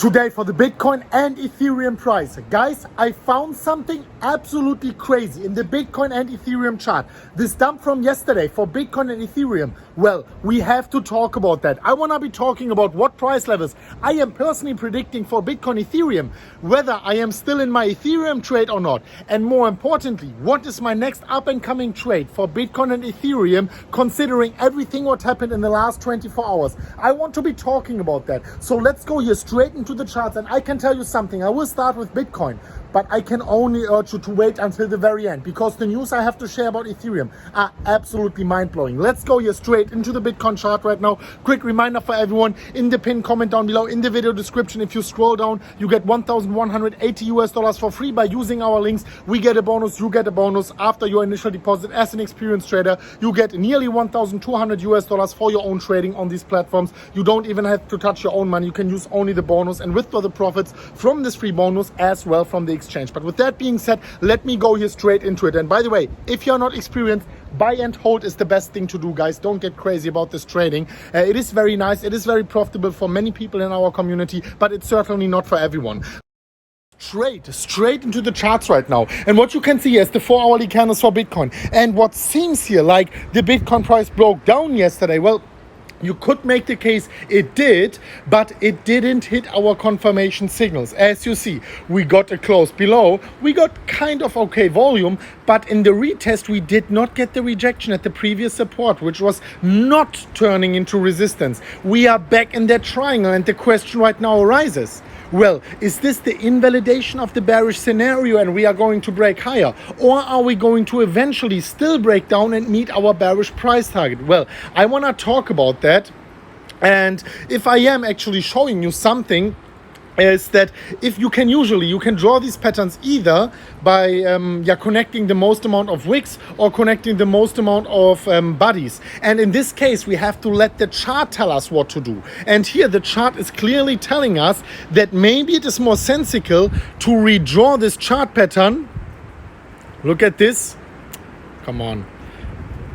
Today for the Bitcoin and Ethereum price. Guys, I found something absolutely crazy in the Bitcoin and Ethereum chart. This dump from yesterday for Bitcoin and Ethereum. Well, we have to talk about that. I want to be talking about what price levels I am personally predicting for Bitcoin Ethereum, whether I am still in my Ethereum trade or not. And more importantly, what is my next up and coming trade for Bitcoin and Ethereum, considering everything what happened in the last 24 hours. I want to be talking about that. So let's go here straight into the charts, and I can tell you something. I will start with Bitcoin, but I can only urge you to wait until the very end, because the news I have to share about Ethereum are absolutely mind-blowing. Let's go here straight into the Bitcoin chart right now. Quick reminder for everyone, in the pinned comment down below, in the video description, if you scroll down, you get $1,180 for free by using our links. We get a bonus, you get a bonus. After your initial deposit as an experienced trader, you get nearly $1,200 for your own trading on these platforms. You don't even have to touch your own money. You can use only the bonus and withdraw the profits from this free bonus as well from the exchange. But with that being said, let me go here straight into it. And by the way, if you're not experienced, buy and hold is the best thing to do, guys. Don't get crazy about this trading. It is very nice. It is very profitable for many people in our community, but it's certainly not for everyone. Straight into the charts right now, and what you can see is the 4-hourly candles for Bitcoin. And what seems here like the Bitcoin price broke down yesterday, well, you could make the case it did, but it didn't hit our confirmation signals. As you see, we got a close below, we got kind of okay volume, but in the retest we did not get the rejection at the previous support, which was not turning into resistance. We are back in that triangle, and the question right now arises, well, is this the invalidation of the bearish scenario and we are going to break higher? Or are we going to eventually still break down and meet our bearish price target? Well, I want to talk about that. And if I am actually showing you something, is that if you can draw these patterns either by connecting the most amount of wicks or connecting the most amount of bodies. And in this case, we have to let the chart tell us what to do. And here the chart is clearly telling us that maybe it is more sensible to redraw this chart pattern. Look at this. Come on.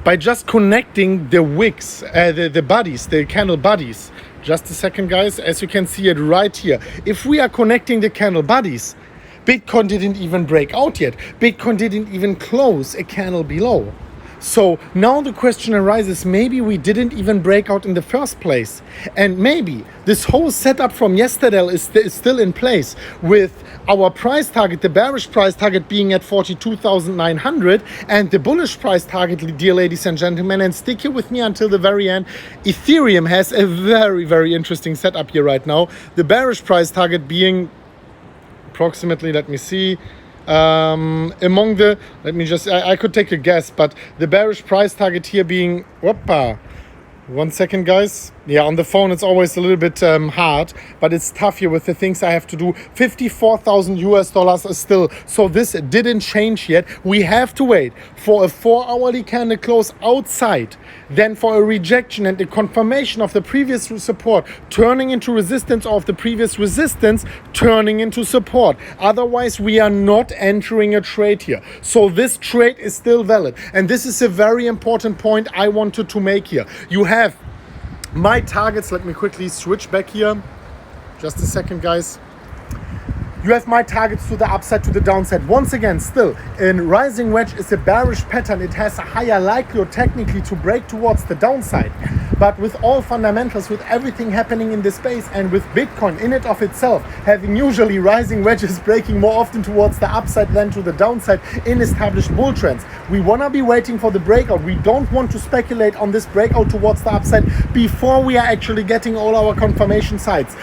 By just connecting the wicks, the bodies, the candle bodies. Just a second, guys. As you can see it right here, if we are connecting the candle bodies, Bitcoin didn't even break out yet. Bitcoin didn't even close a candle below. So now the question arises, maybe we didn't even break out in the first place. And maybe this whole setup from yesterday is still in place, with our price target, the bearish price target, being at 42,900 and the bullish price target, dear ladies and gentlemen, and stick here with me until the very end. Ethereum has a very, very interesting setup here right now. The bearish price target being approximately, let me see, among the, I could take a guess, but the bearish price target here being, whoopa, 1 second, guys. Yeah, on the phone it's always a little bit hard, but it's tough here with the things I have to do. $54,000 is still, so this didn't change yet. We have to wait for a 4-hourly candle close outside, then for a rejection and the confirmation of the previous support turning into resistance, or of the previous resistance turning into support. Otherwise, we are not entering a trade here. So this trade is still valid, and this is a very important point I wanted to make here. You have my targets. Let me quickly switch back here. Just a second, guys. You have my targets to the upside, to the downside. Once again, still, in rising wedge is a bearish pattern. It has a higher likelihood technically to break towards the downside. But with all fundamentals, with everything happening in this space, and with Bitcoin in it of itself having usually rising wedges breaking more often towards the upside than to the downside in established bull trends, we want to be waiting for the breakout. We don't want to speculate on this breakout towards the upside before we are actually getting all our confirmation signs.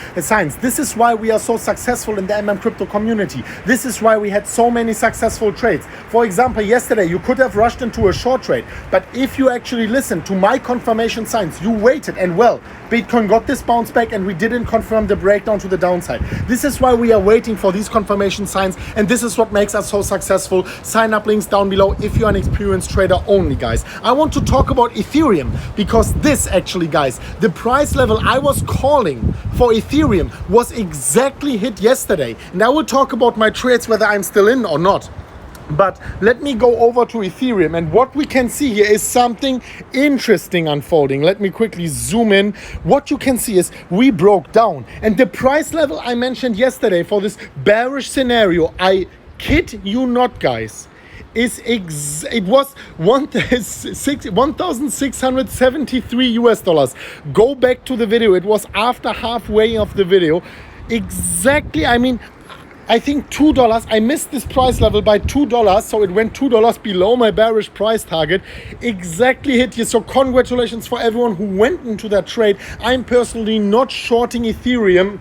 This is why we are so successful in the MMCrypto community. This is why we had so many successful trades. For example, yesterday you could have rushed into a short trade, but if you actually listened to my confirmation signs, you waited, and well, Bitcoin got this bounce back and we didn't confirm the breakdown to the downside. This is why we are waiting for these confirmation signs, and this is what makes us so successful. Sign up, links down below if you're an experienced trader only, guys. I want to talk about Ethereum, because this actually, guys, the price level I was calling for Ethereum was exactly hit yesterday. And I will talk about my trades, whether I'm still in or not. But let me go over to Ethereum, and what we can see here is something interesting unfolding. Let me quickly zoom in. What you can see is we broke down, and the price level I mentioned yesterday for this bearish scenario, I kid you not, guys, it was 1,673 US dollars. Go back to the video. It was after halfway of the video. Exactly, I mean, I think $2. I missed this price level by $2, so it went $2 below my bearish price target. Exactly hit here. So congratulations for everyone who went into that trade. I'm personally not shorting Ethereum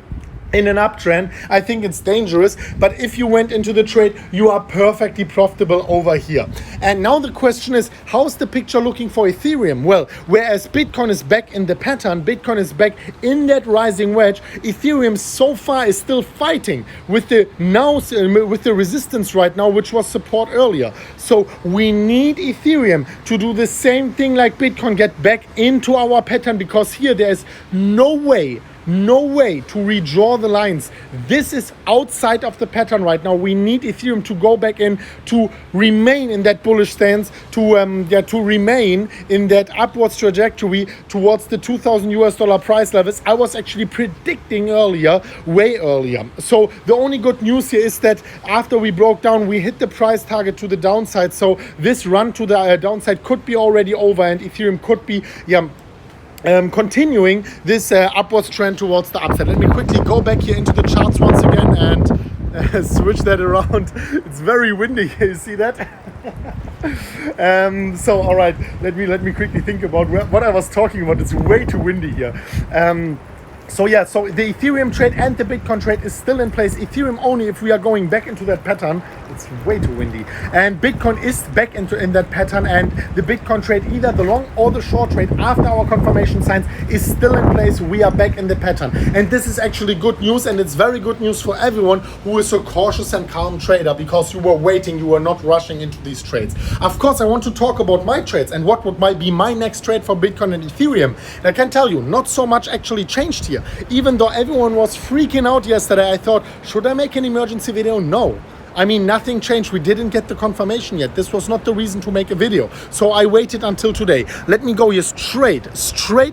in an uptrend. I think it's dangerous, but if you went into the trade, you are perfectly profitable over here. And now the question is, how's the picture looking for Ethereum? Well, whereas Bitcoin is back in the pattern, Bitcoin is back in that rising wedge, Ethereum so far is still fighting with the resistance right now, which was support earlier. So we need Ethereum to do the same thing like Bitcoin, get back into our pattern, because here there is no way to redraw the lines. This is outside of the pattern right now. We need Ethereum to go back in, to remain in that bullish stance, to remain in that upwards trajectory towards the 2,000 US dollar price levels I was actually predicting way earlier. So the only good news here is that after we broke down, we hit the price target to the downside. So this run to the downside could be already over, and Ethereum could be continuing this upwards trend towards the upside. Let me quickly go back here into the charts once again and switch that around. It's very windy here, you see that? So all right, let me quickly think about what I was talking about. It's way too windy here. So the Ethereum trade and the Bitcoin trade is still in place. Ethereum only if we are going back into that pattern. It's way too windy. And Bitcoin is back in that pattern, and the Bitcoin trade, either the long or the short trade after our confirmation signs, is still in place. We are back in the pattern. And this is actually good news, and it's very good news for everyone who is a cautious and calm trader, because you were waiting, you were not rushing into these trades. Of course, I want to talk about my trades and what might be my next trade for Bitcoin and Ethereum. And I can tell you, not so much actually changed here. Even though everyone was freaking out yesterday, I thought, should I make an emergency video? No. I mean, nothing changed. We didn't get the confirmation yet. This was not the reason to make a video. So I waited until today. Let me go here straight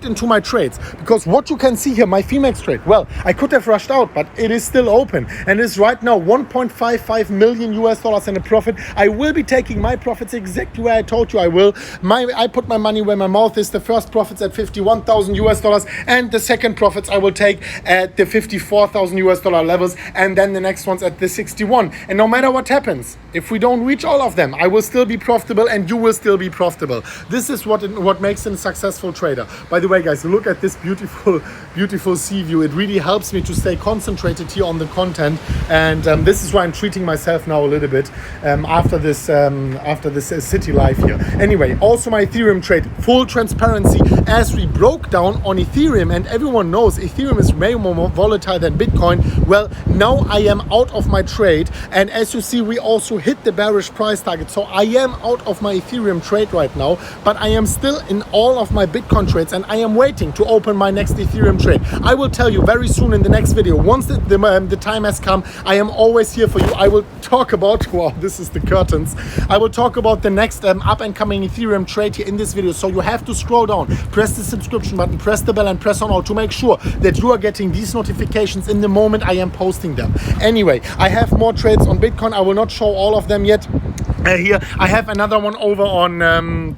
into my trades. Because what you can see here, my Phoenix trade, well, I could have rushed out, but it is still open. And it's right now 1.55 million US dollars in a profit. I will be taking my profits exactly where I told you I will. I put my money where my mouth is. The first profits at 51,000 US dollars. And the second profits I will take at the 54,000 US dollar levels. And then the next ones at the 61. And no matter what happens, if we don't reach all of them, I will still be profitable and you will still be profitable. This is what makes a successful trader. By the way, guys, look at this beautiful sea view. It really helps me to stay concentrated here on the content, and this is why I'm treating myself now a little bit after this city life here. Anyway, also my Ethereum trade, full transparency, as we broke down on Ethereum, and everyone knows Ethereum is way more volatile than Bitcoin. Well, now I am out of my trade, and as you see, we also hit the bearish price target. So I am out of my Ethereum trade right now, but I am still in all of my Bitcoin trades, and I am waiting to open my next Ethereum trade. I will tell you very soon in the next video. Once the time has come, I am always here for you. I will talk about, wow, this is the curtains. I will talk about the next up and coming Ethereum trade here in this video. So you have to scroll down, press the subscription button, press the bell, and press on all to make sure that you are getting these notifications in the moment I am posting them. Anyway, I have more trades on Bitcoin. I will not show all of them yet. Here I have another one over on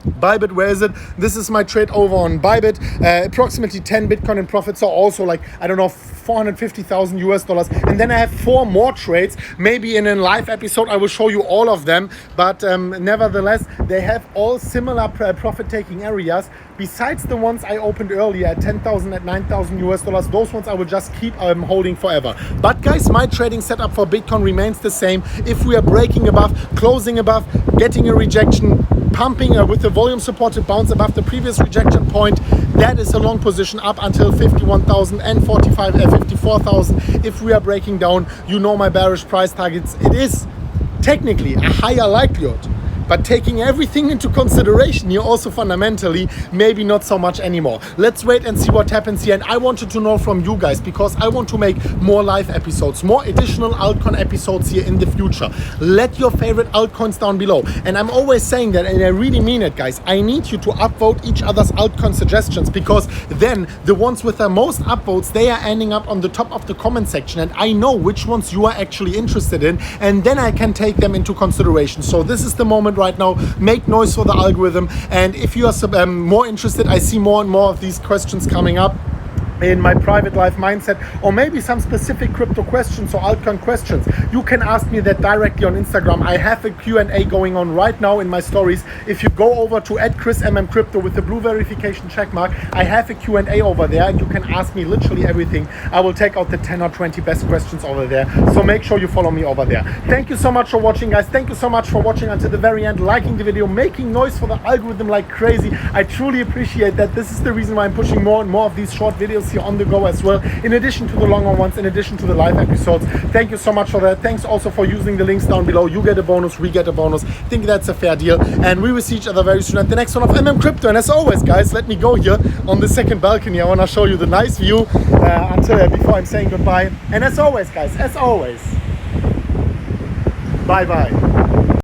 Bybit. Where is it? This is my trade over on Bybit. Approximately 10 Bitcoin in profit. So also like, I don't know, 450,000 US dollars. And then I have 4 more trades. Maybe in a live episode I will show you all of them. But nevertheless, they have all similar profit-taking areas. Besides the ones I opened earlier at 10,000, at 9,000 US dollars, those ones I will just keep holding forever. But guys, my trading setup for Bitcoin remains the same. If we are breaking above, closing above, getting a rejection, pumping with the volume supported bounce above the previous rejection point, that is a long position up until 51,000 and 54,000. If we are breaking down, you know my bearish price targets. It is technically a higher likelihood but taking everything into consideration here also fundamentally, maybe not so much anymore. Let's wait and see what happens here. And I wanted to know from you guys, because I want to make more live episodes, more additional altcoin episodes here in the future. Let your favorite altcoins down below. And I'm always saying that, and I really mean it, guys. I need you to upvote each other's altcoin suggestions, because then the ones with the most upvotes, they are ending up on the top of the comment section, and I know which ones you are actually interested in, and then I can take them into consideration. So this is the moment right now. Make noise for the algorithm, and if you are more interested, I see more and more of these questions coming up in my private life mindset, or maybe some specific crypto questions or altcoin questions, you can ask me that directly on Instagram. I have a Q&A going on right now in my stories. If you go over to @ChrisMMCrypto with the blue verification checkmark, I have a Q&A over there, and you can ask me literally everything. I will take out the 10 or 20 best questions over there. So make sure you follow me over there. Thank you so much for watching, guys. Thank you so much for watching until the very end, liking the video, making noise for the algorithm like crazy. I truly appreciate that. This is the reason why I'm pushing more and more of these short videos here on the go as well, in addition to the longer ones, in addition to the live episodes. Thank you so much for that. Thanks also for using the links down below. You get a bonus, we get a bonus. I think that's a fair deal, and we will see each other very soon at the next one of MMCrypto. And as always, guys, let me go here on the second balcony. I want to show you the nice view before I'm saying goodbye. And as always, guys, as always, bye bye.